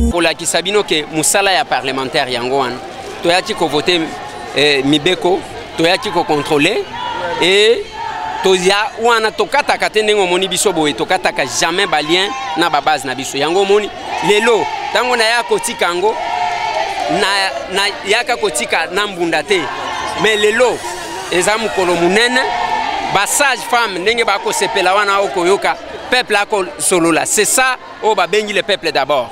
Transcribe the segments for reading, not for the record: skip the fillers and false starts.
Pour la Kisabino que musala ya parlementaire yangoan, toyaki ko voter mibeko, toyaki ko contrôler et toya wana tokata katendengo moni biso boye tokata ka jamais balien na ba base na biso yango moni lelo tango na ya kotika ngo na yaka kotika na mbunda te mais lelo eza mukolo munene ba sage femme ndenge ba ko sepela wana okoyoka peuple ako solola c'est ça o ba bengi le peuple d'abord.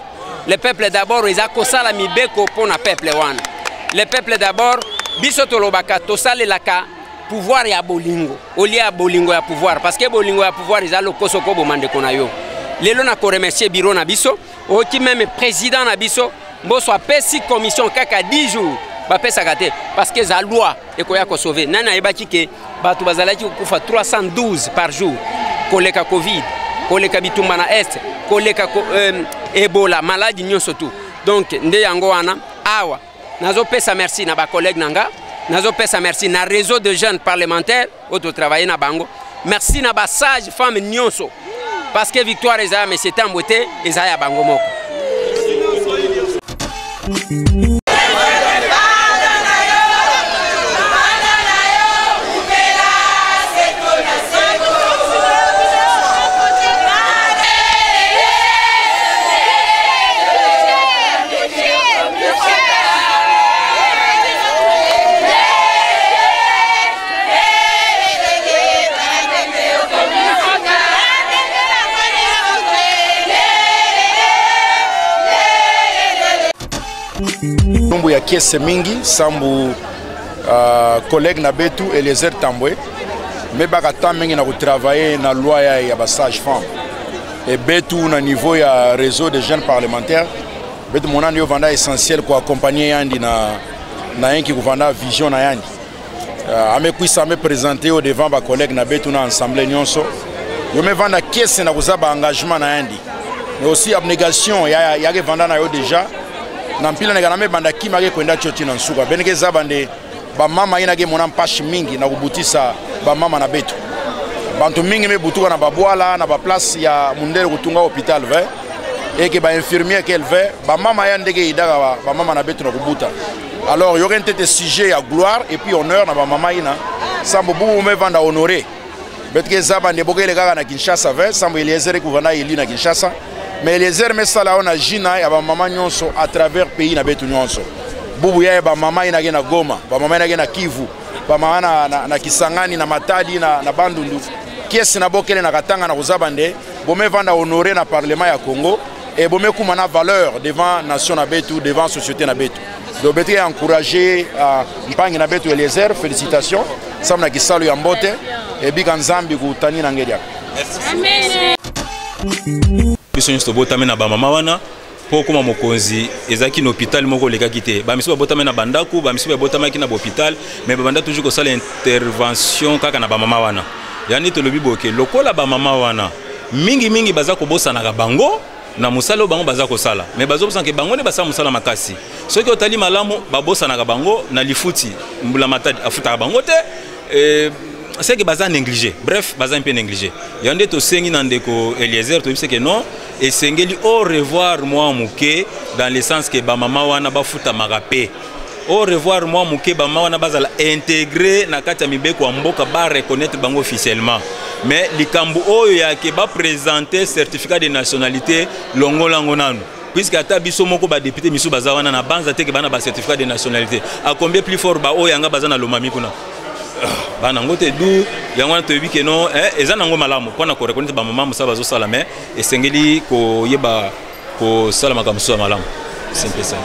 Le peuple d'abord, ils ont la mibeko pour le peuple. Le peuple d'abord, bisoto lobaka, tosale laka pouvoir ya bolingo. Au lieu ya bolingo ya pouvoir, parce que bolingo ya pouvoir, ils ont le kosoko bomande konayo. Lelo na ko remercier biro na biso, o ki même président na biso, mboso apesi commission kaka 10 jours, ba pesa kate parce que za loi ekoya ko sauver. Nana ebaki ke batu bazalaki kufa 312 par jour. Koleka Covid, koleka bitumba na est, koleka Ebola, maladie nyonso tout. Donc nde yango wana awa nazo pesa merci na ba collègue nanga, nazo pesa merci na réseau de jeunes parlementaires auto travailler na bango. Merci na ba sage femme nyonso parce que victoire eza mais c'est en beauté eza ya bango moko. Nombo ya kiese mingi sambu collègue na betu Eliezer Tambwe mais bakata mingi na travailler na loi ya ba sage femme et betu na niveau ya réseau de jeunes parlementaires betu monani yo vanda essentiel ko accompagner yandi na yanki ko vanda vision na yandi amekwisa me présenter au devant ba collègue na betu na assemblée nyonso yo me vanda kiese na kuzaba engagement na yandi mais aussi abnégation ya ke vanda na yo déjà na mpila na me banda kima ke kwenda choti na nsuka beneke za bande ba mama ina ke mona mpashi mingi na kubutisa ba mama na betu bantu mingi me butuka na babwala na ba place ya mundele kutunga hôpital ve et que ba infirmier qu'elle ve ba mama ya ndeke idaka ba mama na betu na kubuta alors yo rente sujet ya gloire et puis honneur na ba mama ina sambo bu me vanda honorer betke za bande bokele kaka na Kinshasa ve sambo Eliezer ku vanda ili na Kinshasa. Mais Eliezer mesala on a jina ya ba mama nyonso à travers pays na betu nyonso. Bubu ya ba mama ina na Goma, ba mama ina na Kivu, ba mama na Kisangani na Matadi na Bandundu. Kiesi na bokele na Katanga na Kozabande, bome vanda honorer na parlement ya Congo et bome kuma na valeur devant nation na betu, devant société na betu. Donc betu encourager mpangi na betu Eliezer, félicitations. Samna kisalu ya mbote et bikanzambi kutani na ngedia. Amen. Biso nyonso botame na ba mama wana po kuma mokonzi ezaki na hôpital moko leka kité ba miso botame na bandaku ba miso botama ki na hôpital mais ba banda toujours ko sala intervention kaka na ba mama wana yani to lobi boke lokola ba mama wana mingi baza ko bosana ka bango na musala bango baza ko sala mais bazo bosanke bango ne basa musala makasi soki otali malamu ba bosana ka bango na lifuti mbula matadi afuta ka bango te c'est que baza négligé. Bref, baza un peu négligé. Yande to sengi nandeko Eliezer to c'est que non et sengeli au revoir moi muke dans le sens que ba mama wana ba futa magape. Au revoir moi muke ba mama wana bazala intégrer na kati ya mibeko mboka ba reconnaître bango officiellement. Mais likambu oyo ya ke ba présenter certificat de nationalité longolango nanu. Puisque ata biso moko ba député misu baza wana na banza te ke bana ba certificat de nationalité. A combien plus fort ba oyo yanga baza na lomami kuna. Bana ngote du yango to yebi ke non eza nango malamu pona ko reconnaître ba mama musa bazo sala mais esengeli ko yeba ko sala makambo so malamu simple ça.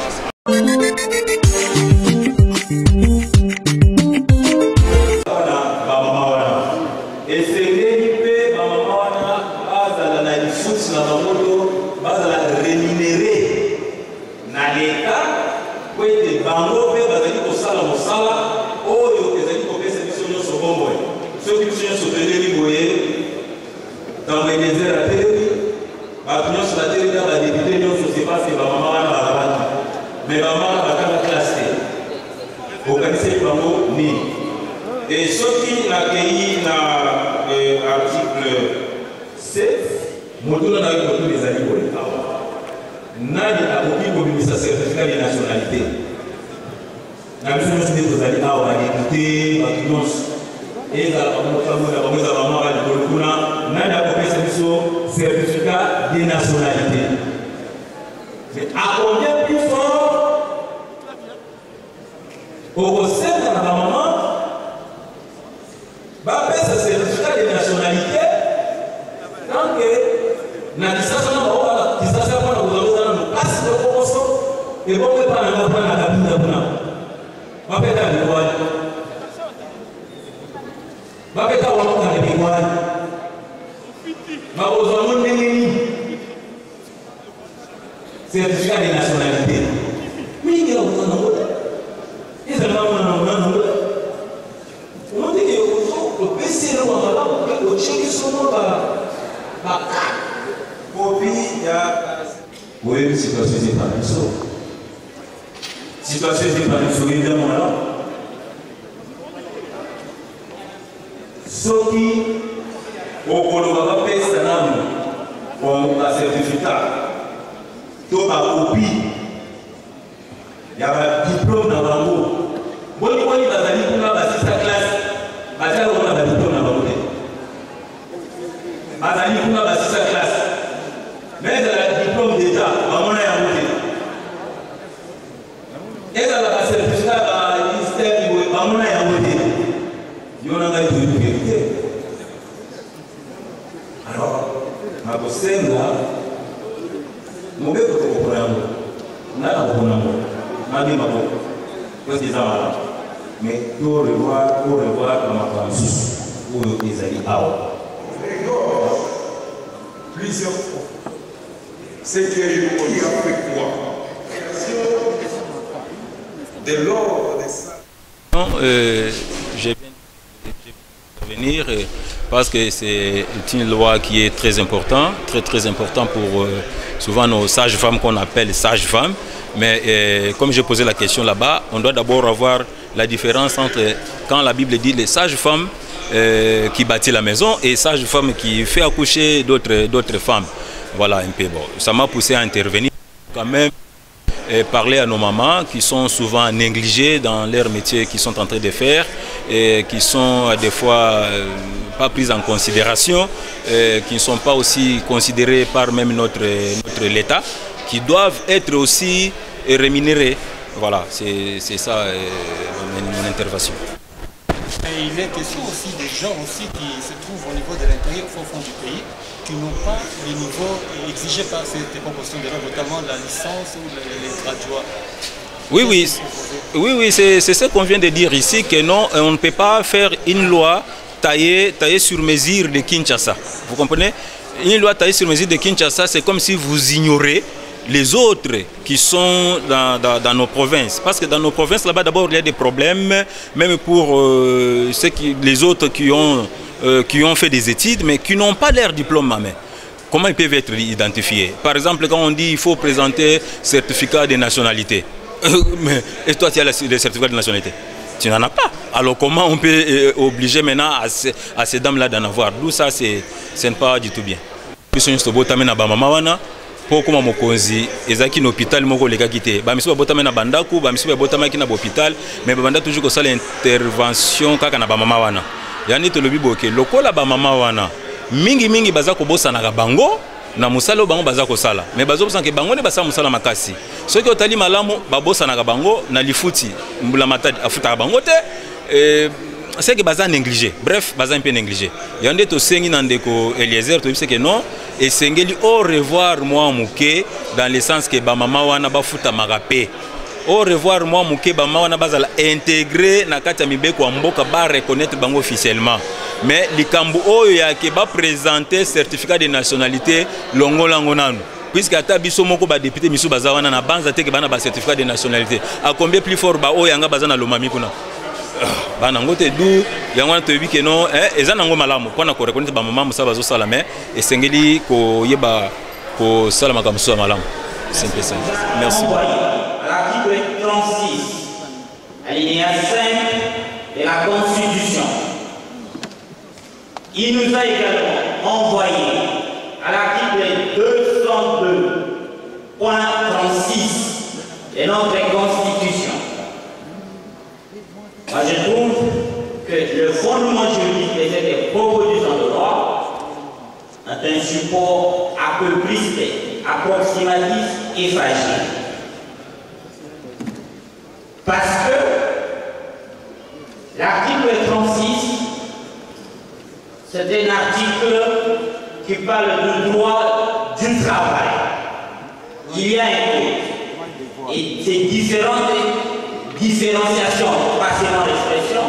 Dans les déserts à Télévi, la sur la Télévi, la députée, ne sait pas si maman a mais maman a classé. Organisé par nous, ni. Et ce qui a accueilli l'article 7, nous avons eu les animaux. nani akoki kobimisa certificat de nationalité na biso nyonso nde tozali awa badepute bato nyonso ezala bamotamona bango ezala bamwa balikolo kuna nani akopesa biso certificat de nationalité. Mais à combien plus fort au sein de la maman va faire ce certificat de nationalité tant que na distance na ba distance kwa na kuzungumza na kasi kwa koso et bon que pas na kwa na kabinda kuna va faire le droit va faire wa kwa le droit va aux hommes nini certificat de nationalité. Mais il y a un autre. Et ça va un autre. On dit que le PC là, on va le checker son nom par copie. Oui, situation c'est pas du tout. Situation c'est pas du tout évidemment là. Ce qui au Polo va faire ça là, on a certificat. To ba copie ya ba diplôme na bango boni boni bazali kuna ba sister class bazali kuna ba diplôme na bango te bazali kuna ba sister class mais la diplôme d'état bamona ya mote eza la certificat ba ministère ibo bamona ya mote yona ngai to vérité. Alors ma bosenga mon bébé est au programme. On a un programme. On a des mamans. Qu'est-ce qu'ils ont? Mais pour revoir dans ma Francis, pour les alliés. Plusieurs fois. C'est que qui a fait quoi? De l'ordre de ça. Non, j'ai venir parce que c'est une loi qui est très importante, très important pour souvent nos sages-femmes qu'on appelle sages-femmes. Mais comme j'ai posé la question là-bas, on doit d'abord avoir la différence entre quand la Bible dit les sages-femmes qui bâtit la maison et sages-femmes qui fait accoucher d'autres femmes. Voilà un peu. Bon, ça m'a poussé à intervenir quand même. Et parler à nos mamans qui sont souvent négligées dans leur métier qu'ils sont en train de faire et qui sont des fois pas prises en considération, qui ne sont pas aussi considérées par même notre l'État, qui doivent être aussi rémunérées. Voilà, c'est ça mon intervention. Et il est question aussi des gens aussi qui se trouvent au niveau de l'intérieur, au fond du pays, qui n'ont pas les niveaux exigés par cette proposition de loi, notamment la licence ou les graduats. Oui, c'est ce qu'on vient de dire ici, que non, on ne peut pas faire une loi taillée sur mesure de Kinshasa. Vous comprenez? Une loi taillée sur mesure de Kinshasa, c'est comme si vous ignorez les autres qui sont dans nos provinces. Parce que dans nos provinces, là-bas, d'abord, il y a des problèmes, même pour les autres qui ont fait des études, mais qui n'ont pas leur diplôme en main. Comment ils peuvent être identifiés? Par exemple, quand on dit qu'il faut présenter certificat de nationalité. Et toi, tu as le certificat de nationalité? Tu n'en as pas. Alors comment on peut obliger maintenant à ces dames-là d'en avoir? D'où ça, ce n'est pas du tout bien. Pour comme mokonzi ezaki na hôpital moko leka kité ba miso ba botama na bandaku ba miso ba botama ki na hôpital mais ba banda toujours ko sala intervention kaka na ba mama wana yani to lobi boke lokola ba mama wana mingi baza ko bosana ka bango na musala bango baza ko sala mais bazo bosanke bango ne basa musala makasi soki otali malamu ba bosana ka bango na lifuti mbula matadi afuta bango te c'est que baza négligé. Bref, baza un peu négligé. Yande to sengi nandeko Eliezer to c'est que non et sengeli au revoir moi mouké dans le sens que ba mama wana ba futa magapé. Au revoir moi mouké ba mama wana bazala intégrer na kati ya mibeko mboka ba reconnaître bango officiellement. Mais likambo oyo ya ke ba présenter certificat de nationalité longolango nanu. Puisque ata biso moko ba député misu baza wana na banza te ke bana ba certificat de nationalité. A combien plus fort ba oyo yanga baza na lomami kuna. Banango te du yango to yebi ke non eza nango malamu pona ko reconnaître ba mama musa bazo sala mais esengeli ko yeba ko sala makambo so malamu. C'est un peu ça. Merci. L'article 36 alinéa 5 de la Constitution. Il nous a également envoyé à l'article 202.1 que le fondement juridique des propositions de loi est un support appeupliste, approximatif et fragile. Parce que l'article 36, c'est un article qui parle du droit du travail. Il y a un code. Et ces différentes différenciations, passez-moi l'expression,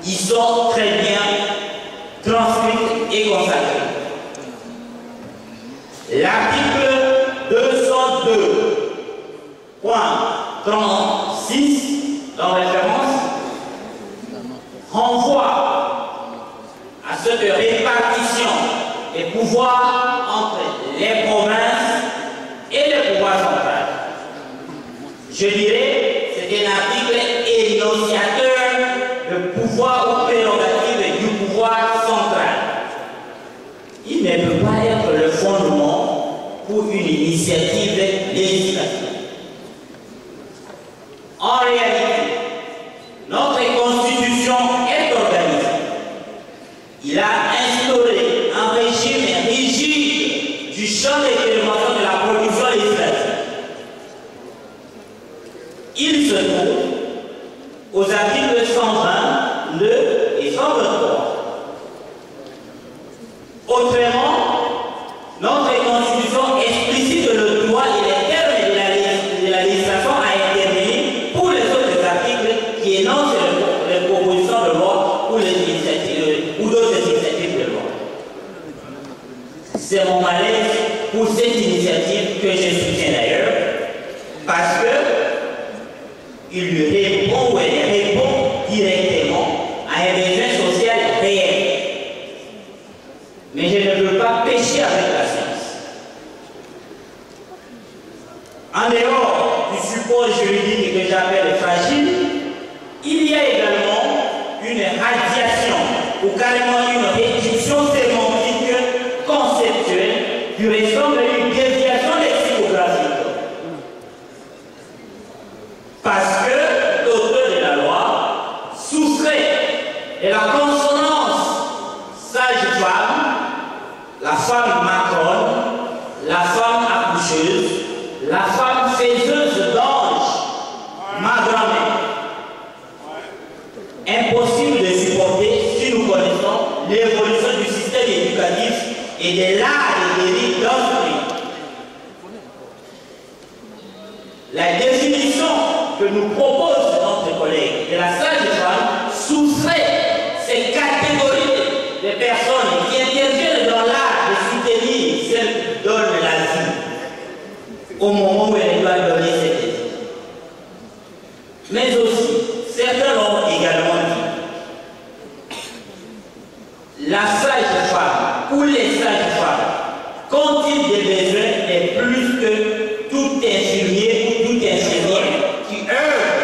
ils sont très bien transcrites et consacrées. L'article 202.36 dans référence renvoie à cette répartition des pouvoirs entre les provinces et le pouvoir central. Je dirais, c'est un article énonciateur de pouvoir ou prérogative du pouvoir central. Il ne peut pas être le fondement pour une initiative législative. En réalité, notre Constitution est organisée. Il a instauré un régime rigide du champ d'expérimentation de la production législative. Il se trouve aux articles 120, 2 et 123. Autrement, notre Constitution explicite le droit et les termes de la législation à intervenir pour les autres articles qui énoncent les propositions de loi ou les initiatives ou d'autres initiatives de loi. C'est mon malaise pour cette initiative que je soutiens d'ailleurs, parce que il lui répond ou elle répond directement à un besoin social réel. Mais je ne veux pas pécher avec la science. En dehors du support juridique que j'appelle fragile, il y a également une radiation ou carrément une réduction sémantique conceptuelle qui ressemble à une déviation lexicographique. Parce que l'auteur de la loi soustrait de la consonance sage-femme, la femme matrone, la femme accoucheuse, la femme faiseuse d'ange, ma grand-mère. Impossible de supporter si nous connaissons l'évolution du système éducatif et de l'art et des rites d'entreprise. La définition que nous propose notre collègue de la sage-femme soustrait ces catégories de personnes qui interviennent dans l'art de soutenir celles qui donnent la vie au moment où elles doivent donner cette vie. Mais aussi, certains l'ont également dit, la sage-femme ou les sages-femmes qu'ont-ils des besoins et plus que tout infirmier ou toute infirmière qui œuvre,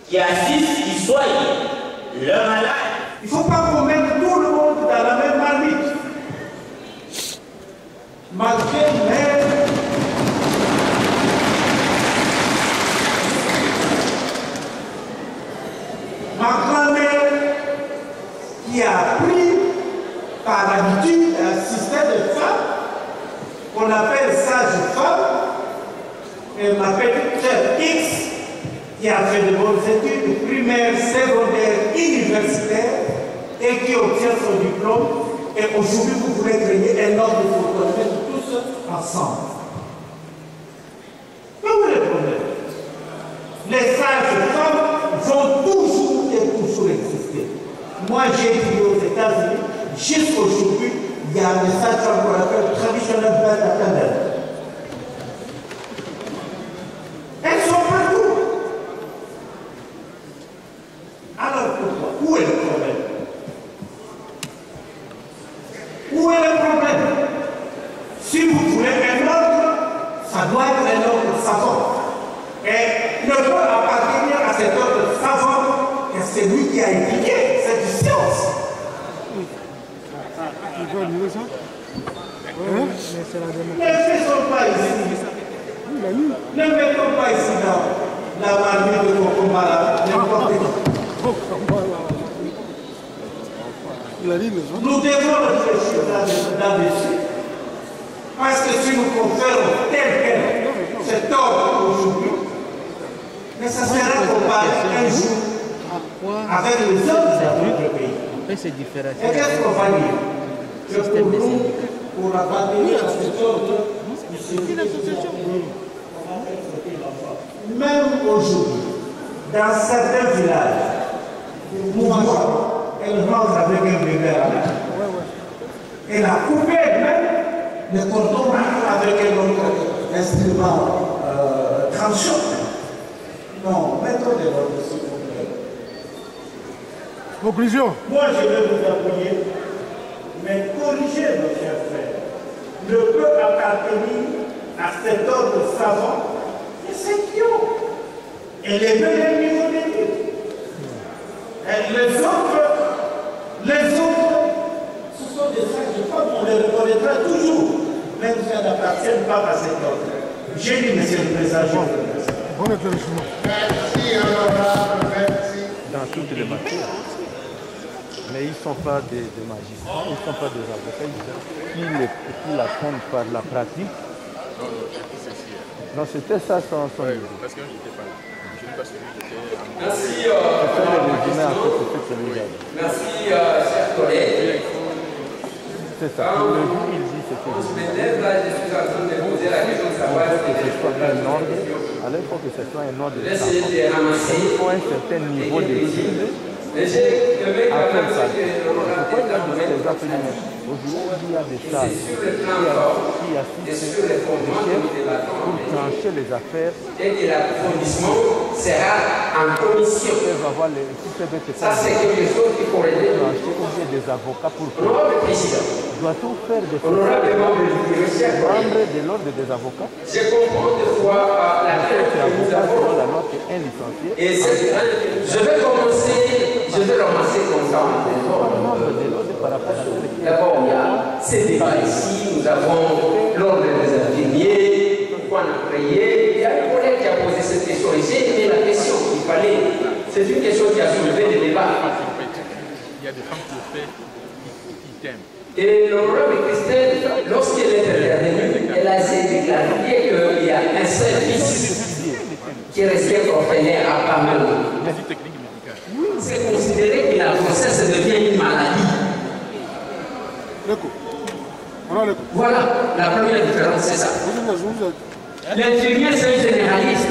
qui assiste, qui soigne le malade. Il ne faut pas qu'on mette tout le monde dans la même marmite. Malgré même ma grand-mère qui a appris par habitude un système de femmes qu'on appelle sage-femme, et ma petite sœur X qui a fait de bonnes études primaires, secondaires, universitaires et qui obtient son diplôme. Et aujourd'hui, vous voulez créer un ordre de vous connaître tous ensemble. Quel est le problème? Les sages-femmes vont toujours et toujours exister. Moi, j'ai étudié aux États-Unis. Jusqu'aujourd'hui, il y a des sages-femmes qu'on appelle traditionnelles attendants. Elles sont partout. Alors pourquoi? Où est le problème? Où est le problème? Si vous voulez un ordre, ça doit être un ordre savant. Et ne peut appartenir à cet ordre savant que c'est lui qui a étudié. C'est une science. Ne faisons pas ici. Ne mettons pas ici dans la marmite de Kokomala, n'importe quoi. Nous devons réfléchir là-dessus. Parce que si nous conférons tel quel cet ordre aujourd'hui, mais ça sera comparé un jour avec les autres du pays. Et qu'est-ce qu'on va dire? Je pour abandonner à cet ordre, même aujourd'hui, dans certains villages, elle rentre avec un bébé à la main. Elle a coupé même le cordon avec un autre instrument tranchant. Non, mettons des ordres, s'il vous plaît. Conclusion. Moi, je vais vous appuyer, mais corriger nos chers frères ne peut appartenir à cet ordre savant et ceux qui ont élevé le niveau des vies. Les autres, ce sont des sages-femmes, on les reconnaîtra toujours, même si elles n'appartiennent pas à cet ordre. J'ai dit, monsieur le président, je vous remercie. Bon éclaircissement. Merci, honorable, merci. Dans toutes les matières. Mais ils ne sont pas des magistrats, ils ne sont pas des avocats, ils apprennent par la pratique. Non, c'était ça son livre. Parce que j'étais pas là. Je n'ai pas suivi, j'étais... Merci, Merci, chers collègues. c'est ça. Le jour il dit ce que On se met là, je suis en train de poser la question de savoir il faut que ce soit un ordre. Alors il faut que ce soit un ordre. Laissez de ramasser. Il faut un certain niveau d'études. Après ça, pourquoi il a donné les appels? Aujourd'hui, il y a des salles qui assistent les chefs pour trancher les affaires. Et que l'approfondissement sera en commission. Ça, c'est quelque chose qu'il faut régler. Des avocats pour Honorable président, doit-on faire des honorable membre de l'ordre des avocats? je comprends des fois la crainte que nous avons. La loi est un licencié. Et je vais commencer comme ça. D'abord, il y a ces débats ici. Nous avons l'ordre des infirmiers, pourquoi on a créé. Il y a un collègue qui a posé cette question et j'ai aimé la question qu'il fallait. C'est une question qui a soulevé des débats. Il y a des femmes qui le font, qui t'aiment. Et l'honorable Christelle, lorsqu'elle est intervenue, elle a essayé de clarifier qu'il y a un seul fils qui restait orphelin à pas mal. C'est considéré que la grossesse devient une maladie. Voilà, la première différence, c'est ça. L'infirmier, c'est un généraliste.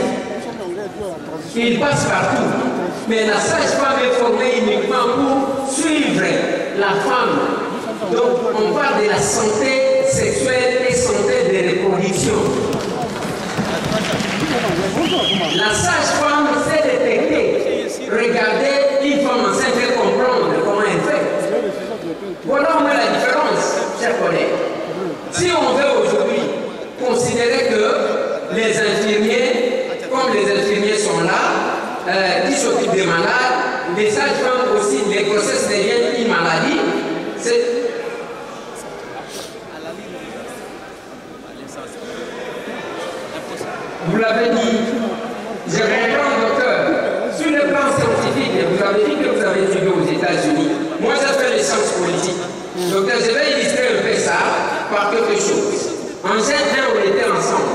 Il passe partout. Mais la sage-femme est formée uniquement pour suivre la femme. Donc, on parle de la santé sexuelle et santé de reproduction. La sage-femme sait détecter, regarder une femme enceinte et comprendre comment elle fait. Voilà au moins la différence, chers collègues. Si on veut aujourd'hui considérer que les infirmiers, comme les infirmiers sont là, qui s'occupent des malades, les sages-femmes aussi, les grossesses deviennent une maladie, vous l'avez dit, je reprends, docteur, sur le plan scientifique, vous avez dit que vous avez étudié aux États-Unis. Moi, j'ai fait les sciences politiques. Docteur, je vais illustrer un peu ça par quelque chose. En général, on était ensemble.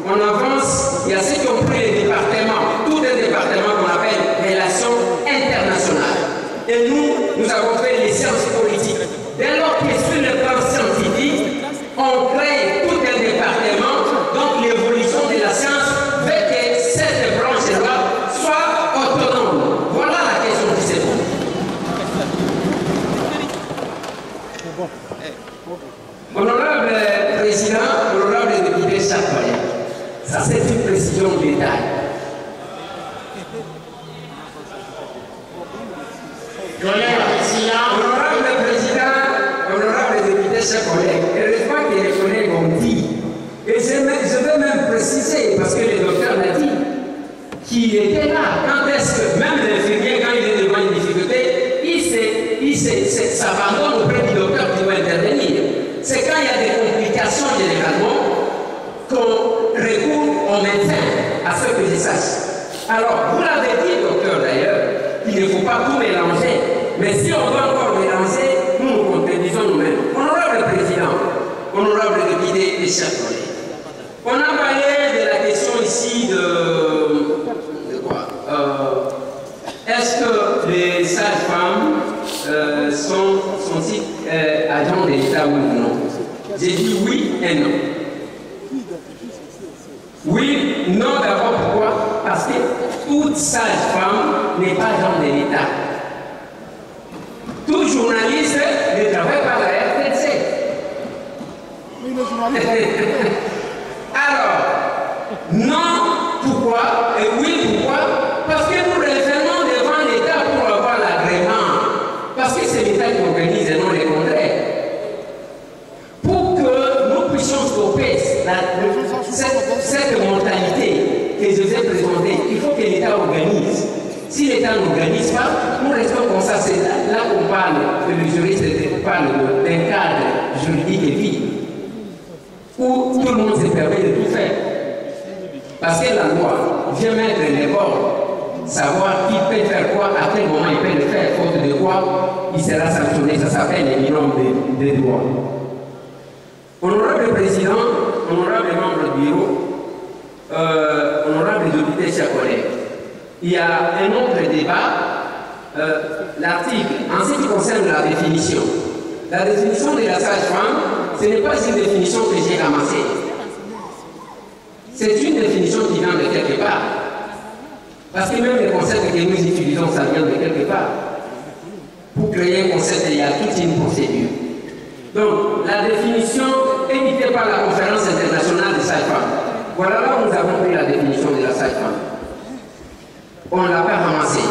On avance, il y a ceux qui ont pris les départements, tout un département qu'on appelle relations internationales. Et nous avons fait les sciences politiques. Dès lors que sur le plan scientifique, on crée tout un département, donc l'évolution de la science fait que cette branche-là soit autonome. Voilà la question qui se pose. Honorable Président, honorable député Chapelle, ça c'est une précision de détail. Honorable Président, honorable député Chapelle, heureusement que les collègues ont dit, et je vais même préciser, parce que le docteur l'a dit, qu'il était là. Quand est-ce que même l'infirmier, quand il est devant une difficulté, il s'abandonne auprès du docteur qui doit intervenir. C'est quand il y a des complications généralement qu'on recourt au médecin, à ce que je sache. Alors, vous l'avez dit, docteur, d'ailleurs, qu'il ne faut pas tout mélanger. Mais si on doit encore mélanger, nous députés, chers collègues. On a parlé de la question ici de quoi est-ce que les sages-femmes sont-ils agents de l'État, oui ou non? J'ai dit oui et non. Oui, non d'abord pourquoi? Parce que toute sage-femme n'est pas agent de l'État. Tout journaliste ne travaille pas à la RTC. Alors, non, pourquoi? Et oui, pourquoi? Parce que nous raisonnons devant l'État pour avoir l'agrément. Parce que c'est l'État qui organise et non les contraires. Pour que nous puissions stopper cette mentalité que je vous ai présentée, il faut que l'État organise. Si l'État n'organise pas, nous restons comme ça. C'est là qu'on parle, que le juriste parle d'un cadre juridique et vide, où tout le monde se permet de tout faire. Parce que la loi vient mettre les bords, savoir qui peut faire quoi, à quel moment il peut le faire, faute de quoi il sera sanctionné. Ça s'appelle les minimums des droits. Honorable Président, honorable membre du bureau, honorable député, chers collègues, il y a un autre débat, l'article, en ce qui concerne la définition. La définition de la sage-femme, ce n'est pas une définition que j'ai ramassée. C'est une définition qui vient de quelque part. Parce que même les concepts que nous utilisons, ça vient de quelque part. Pour créer un concept, il y a toute une procédure. Donc, la définition éditée par la Conférence internationale des sages-femmes. Voilà là où nous avons pris la définition de la sage-femme. On ne l'a pas ramassée.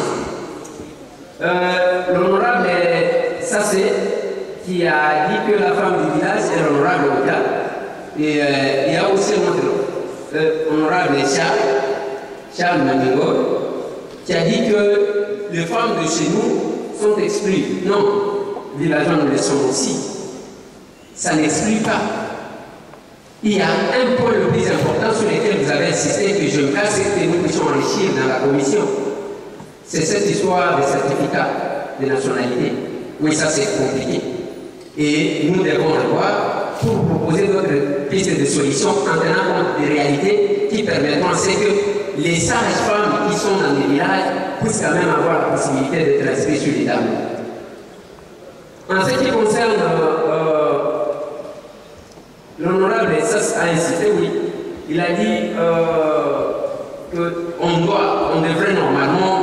L'honorable Sassé, qui a dit que la femme du village est l'honorable Oda. Et il y a aussi notre honorable Charles Mandingo, qui a dit que les femmes de chez nous sont exclues. Non, les villageois nous le sont aussi. Ça n'exclut pas. Il y a un point le plus important sur lequel vous avez insisté, que je me casse et que nous puissions enrichir dans la commission. C'est cette histoire de certificat de nationalité. Oui, ça c'est compliqué. Et nous devons le voir pour proposer d'autres pistes de solutions en tenant compte des réalités qui permettront à ce que les sages-femmes qui sont dans les villages puissent quand même avoir la possibilité d'être inscrits sur les tableaux. En ce qui concerne l'honorable Sass a insisté, oui, il a dit qu'on devrait normalement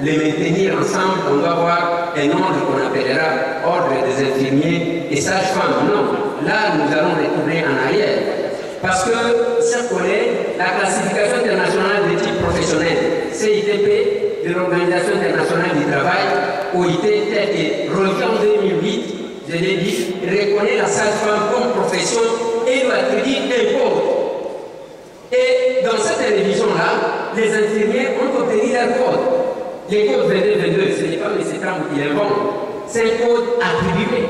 les maintenir ensemble, on doit avoir un ordre qu'on appellera ordre des infirmiers et sages-femmes. Non, là nous allons retourner en arrière. Parce que, chers collègues, la classification internationale des types professionnels, CITP, de l'Organisation internationale du travail, OIT, telle que revue en 2008, je l'ai dit, reconnaît la sage-femme comme profession et lui attribue un code. Et dans cette révision-là, les infirmiers ont obtenu leur code. Les codes 22-22, ce n'est pas M. Trump qui l'invente, c'est un code attribué.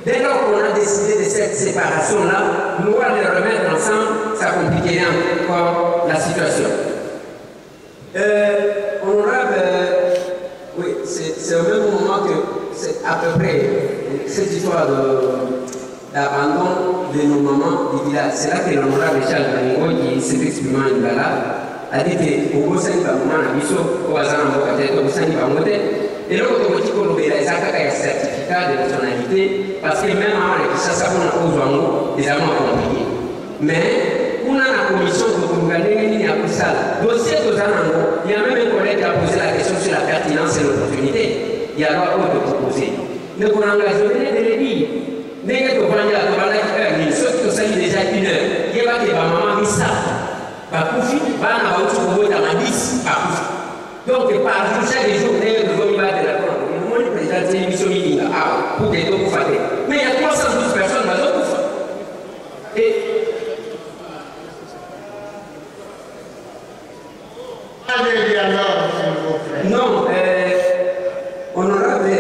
Dès lors qu'on a décidé de cette séparation-là, nous allons les remettre ensemble, ça compliquerait encore la situation. Honorable, oui, c'est au même moment que c'est à peu près cette histoire d'abandon de nos mamans du village. C'est là que l'honorable Charles Maningo, qui s'est exprimé en Lugala, a dit que au Bossan Bamana, Bisso, au Bazan Bokatet, au Bossan Bamote, et là, on dit qu'on a un certificat de nationalité, parce que même avant ça, ça va aux Wango, les Allemands compliqué. Mais, on a la commission de Kourougané, il y a tout ça. Dossier de Zanango, il y a même un collègue qui a posé la question sur la pertinence et l'opportunité. Il y a droit de proposer. Donc, on engage de les dire. Mais quand on va dire à la ceux qui ont déjà une heure, il y a pas que ma maman dit ça. Bakoufi, va en avoir tout dans la 10, Bakoufi. Donc, par jour, chaque jour, nous devons y battre la porte. Nous avons présenté une émission meeting pour que nous fassions. Mais il y a 312 personnes dans l'autre fois. Et. Allez, alors, s'il vous plaît. Non, honorable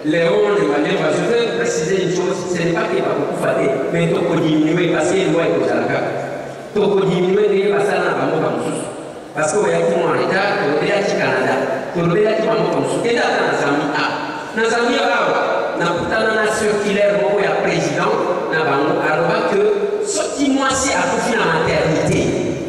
Léon et Malève, je veux préciser une chose, ce n'est pas qu'il va beaucoup fader, mais il faut diminuer parce qu'il doit être au Zalaka. Il faut diminuer les passages dans la mot parce qu'il y a qui en retard, il y a qui au Canada, il y a qui en mot comme ça. Et là, dans la Zambie, dans la Zambie, dans la circulaire, il y a président na bango alors que soki mwasi akufi na maternité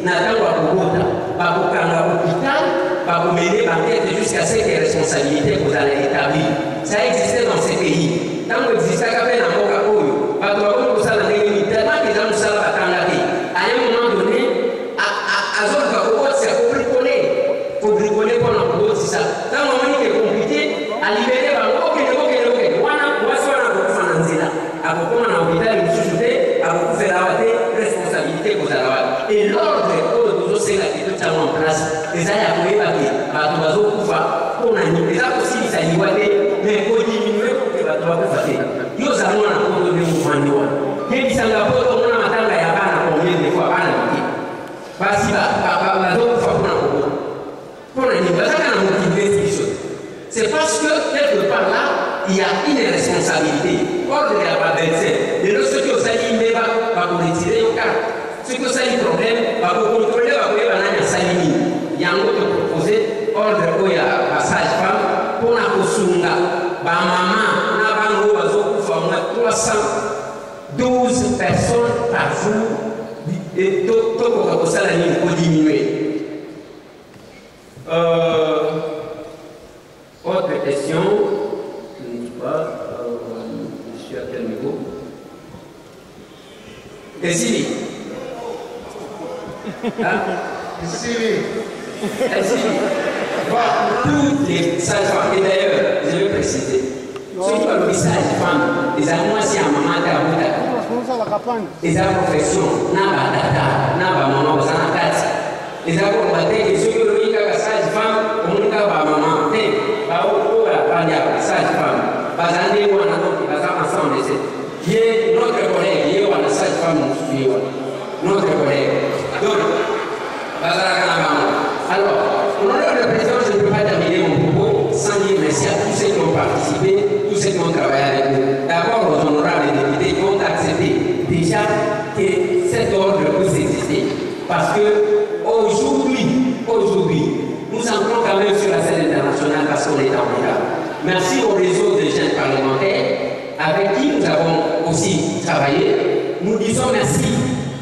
na ntango akobota bakokanga hôpital bakomene banquête jusqu'à ce que responsabilité kozala établie. Ça existait dans ces pays. Ntango existaka mpe na mboka oyo bato bakoki kosala ndenge nini tellement eza mosala batanga te. À un moment donné azoluka kobotisa kobricole mpona kobotisa ntango amoni ke compliqué alibere bango okende wana mwasi wana akokufa na nzela akokoma na hôpital mosusu te akokufela awa te responsabilité kozala wapi. Et l'ordre oyo tozosenga ke totiango en place eza ya koyeba ke bato bazokufa mpona nini eza kosilisa liwa te mais kodiminue poke bato bakufa te. Yo oza mwana kondo nde movandi wana yebisanga po tomona matanga ya bana combien de fois bana mike basi bazokufa mpona kobona mpona nini bazaka na motive biso. C'est parce que quelque part là il y a une responsabilité. Ordre ya babense lelo soki osali mbeba bakoretire yo karte soki osali problème bakokontrole bakoyeba nani asali nini. Yango topropose ordre oyo ya basage femme mpona kosunga bamama na bango bazokufa moins 312 personnes par jour tokoka kosala nini kodiminuer. Autre question, je ne dis pas, je suis à quel niveau? Essili. Hein? Essili. Toutes les sages-femmes, et d'ailleurs, je vais préciser, ceux qui ont le sage-femme, les amours si à maman les professions, n'a pas data, n'a pas maman, vous en avez les accords et ceux qui ont le sage-femme, on ne peut pas maman, sage-femme, bazande wana donc baza ensemble c'est notre collègue yé wana sage-femme notre collègue donc bazala kana bango. Alors au nom du président je ne peux pas terminer mon propos sans dire merci à tous ceux qui ont participé, tous ceux qui ont travaillé avec nous. D'abord aux honorables députés qui ont accepté déjà que cet ordre puisse exister parce que aujourd'hui nous entrons quand même sur la scène internationale parce qu'on est en retard. Merci au réseau des jeunes parlementaires avec qui nous avons aussi travaillé. Nous disons merci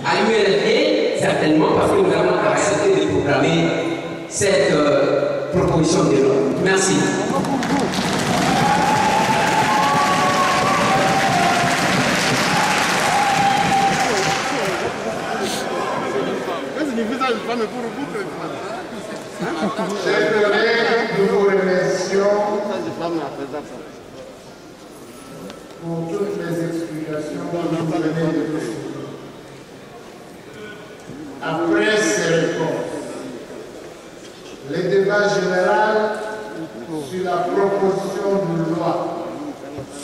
à l'UNFP certainement parce que nous avons accepté de programmer cette proposition de loi. Merci. Chers collègues, nous vous remercions pour toutes les explications que vous venez de donner. Après ces réponses, le débat général sur la proposition de loi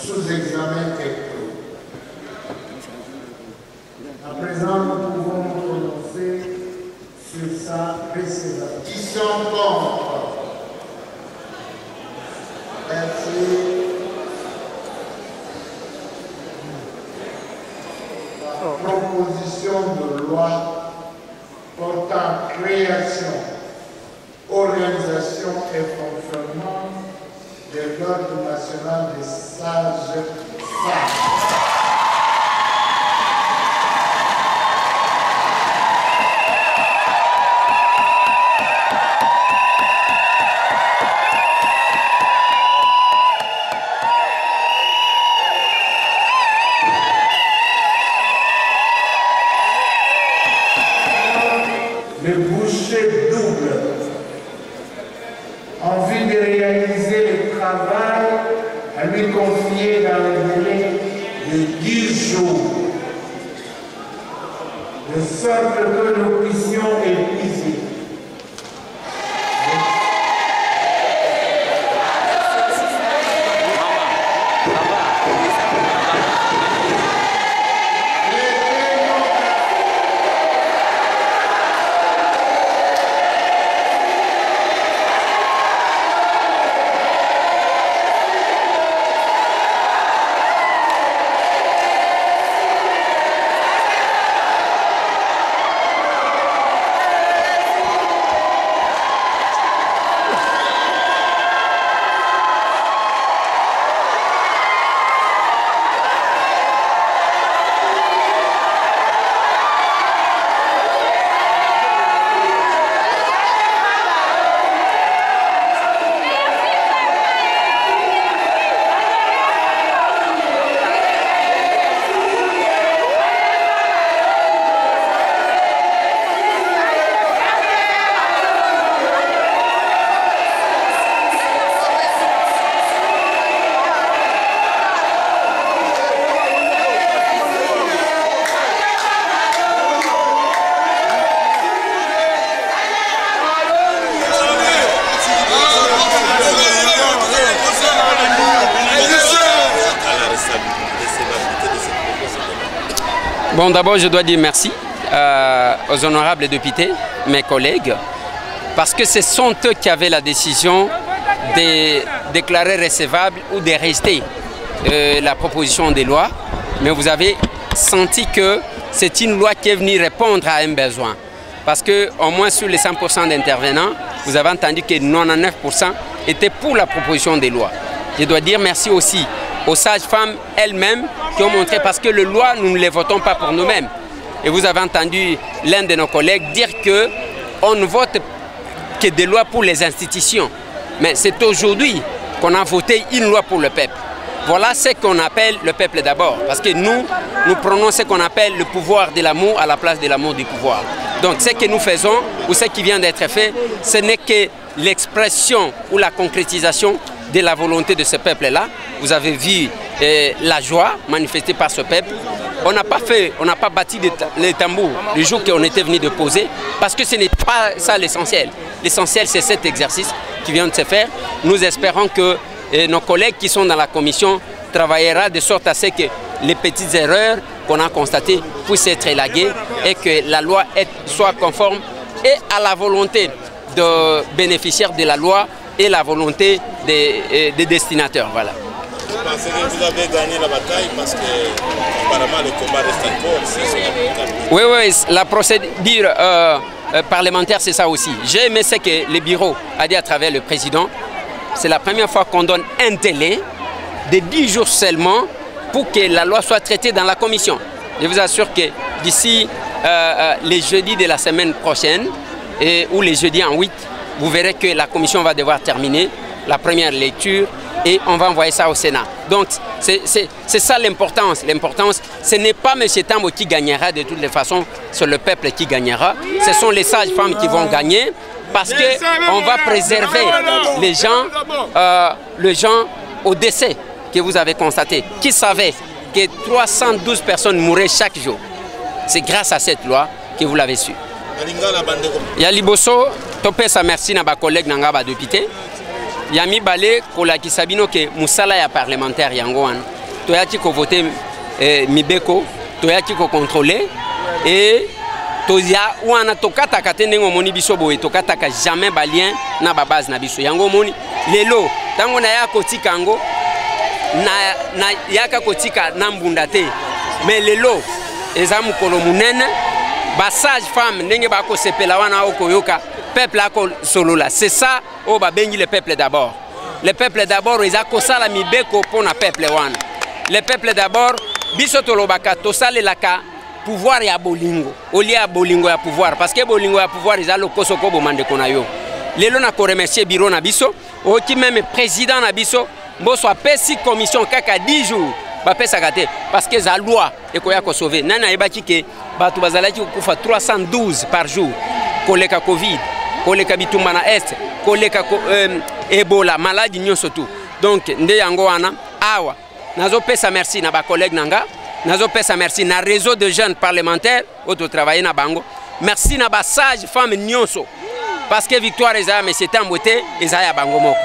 sous examen est clos. À présent, nous pouvons nous prononcer sur sa précédente. Qui sont contre? Merci. La proposition de loi portant création, organisation et fonctionnement de l'Ordre national des sages-femmes. Le boucher double en vue de réaliser le travail à lui confier dans le délai Bon, d'abord, je dois dire merci aux honorables députés, mes collègues, parce que ce sont eux qui avaient la décision de déclarer recevable ou de rester la proposition de loi. Mais vous avez senti que c'est une loi qui est venue répondre à un besoin. Parce qu'au moins sur les 100% d'intervenants, vous avez entendu que 99% étaient pour la proposition de loi. Je dois dire merci aussi aux sages-femmes elles-mêmes qui ont montré, parce que les lois, nous ne les votons pas pour nous-mêmes. Et vous avez entendu l'un de nos collègues dire qu'on ne vote que des lois pour les institutions. Mais c'est aujourd'hui qu'on a voté une loi pour le peuple. Voilà ce qu'on appelle le peuple d'abord. Parce que nous prenons ce qu'on appelle le pouvoir de l'amour à la place de l'amour du pouvoir. Donc ce que nous faisons, ou ce qui vient d'être fait, ce n'est que l'expression ou la concrétisation de la volonté de ce peuple-là. Vous avez vu la joie manifestée par ce peuple. On n'a pas bâti les tambours le jour qu'on était venu de poser, parce que ce n'est pas ça l'essentiel. L'essentiel, c'est cet exercice qui vient de se faire. Nous espérons que nos collègues qui sont dans la commission travailleront de sorte à ce que les petites erreurs qu'on a constatées puissent être élaguées et que la loi soit conforme et à la volonté des bénéficiaires de la loi et la volonté des destinataires. Voilà. Vous pensez que vous avez gagné la bataille parce que apparemment le combat reste encore? Oui, la procédure parlementaire, c'est ça aussi. J'ai aimé ce que le bureau a dit à travers le président. C'est la première fois qu'on donne un délai de 10 jours seulement pour que la loi soit traitée dans la commission. Je vous assure que d'ici les jeudis de la semaine prochaine, ou les jeudis en 8, vous verrez que la commission va devoir terminer la première lecture et on va envoyer ça au Sénat. Donc c'est ça l'importance. L'importance, ce n'est pas M. Tambo qui gagnera de toutes les façons, c'est le peuple qui gagnera. Ce sont les sages-femmes qui vont gagner, parce qu'on va préserver les gens au décès que vous avez constaté, qui savaient que 312 personnes mouraient chaque jour. C'est grâce à cette loi que vous l'avez su. Yaliboso, topesa merci na ba collègue nanga ba député. Yami balé kolakisa bino ke musala ya parlementaire yango wana. Toyaki ko voter mibeko, toyaki ko contrôler et tozia wana tokata katende ngomoni biso boye tokataka jamais balien na ba base na biso. Yango moni lelo tango na ya kotika ngo na yaka kotika na mbunda te. Mais lelo eza mukolo munene ba sage femme ndenge ba ko sepela wana okoyoka peuple ako solola. C'est ça o ba bengi le peuple d'abord. Le peuple d'abord eza ko sala mibeko pona peuple wana. Le peuple d'abord biso tolobaka to salelaka pouvoir ya bolingo. Oli ya bolingo ya pouvoir, parce que bolingo ya pouvoir eza lokoso ko bomande kona yo. Lelo na ko remercier bureau na biso, o ki même président na biso, mboso apesi commission kaka 10 jours. Parce que la loi est sauver. Nana ebaki ke batu bazalaki kufa 312 par jour. Koleka Covid, koleka bitumba na est, koleka Ebola, maladie nyonso tout. Donc nde yango wana awa. Nazo pesa merci na ba collègue nanga. Nazo pesa merci na réseau de jeunes parlementaires auto travailler na bango. Merci na ba sage femme nyonso. Parce que victoire eza mais c'était en beauté eza ya bango moko.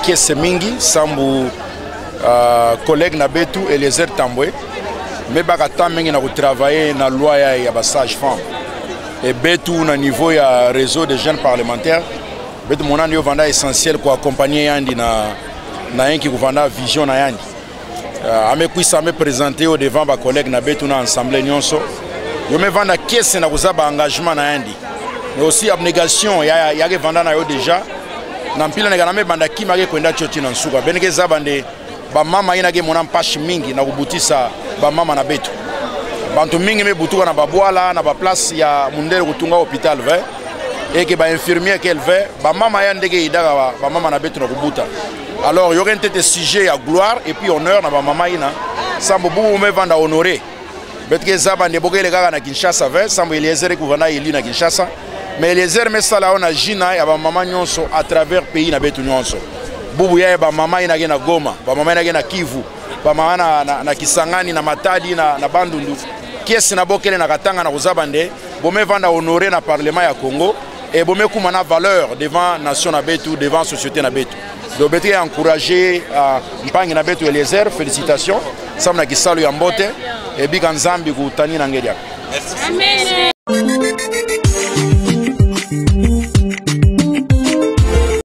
Kiese mingi sambu collègue na betu Eliezer Tambwe mais bakata mingi na travailler na loi ya ba sage femme et betu na niveau ya réseau de jeunes parlementaires betu monani yo vanda essentiel ko accompagner yandi na yanki ko vanda vision na yandi amekwisa me présenter au devant ba collègue na betu na assemblée nyonso yo me vanda kiese na kuzaba engagement na yandi mais aussi abnégation ya ke vanda na yo déjà nampila nega name banda kimage kwenda choti na nsuka beneke zabande ba mama ina ge mona mpashi mingi na kubutisa ba mama na betu bantu mingi me butuka na babwala na ba place ya mundele kutunga hôpital ve et que ba infirmier qu'elle ve ba mama ya ndege idaka ba mama na betu na kubuta. Alors il y aurait un sujet à gloire et puis honneur na ba mama ina sambo bubu me vanda honorer. Betke zaba ndeboke le kaka na Kinshasa ve sambo Eliezer kuvana ili na Kinshasa mais Eliezer me sala ona jina ya ba mama nyonso à travers pays na betu nyonso. Bubu ya ba mama ina na Goma, ba mama ina na Kivu, ba mama na Kisangani na Matadi na Bandundu. Kiesi na bokele na Katanga na Kozabande, bome vanda honorer na parlement ya Congo et bome kumana valeur devant nation na betu, devant société na betu. Donc betu ya encourager mpangi na betu Eliezer, félicitations. Samna kisalo ya mbote et bika nzambi kutani na ngeli yako. Amen.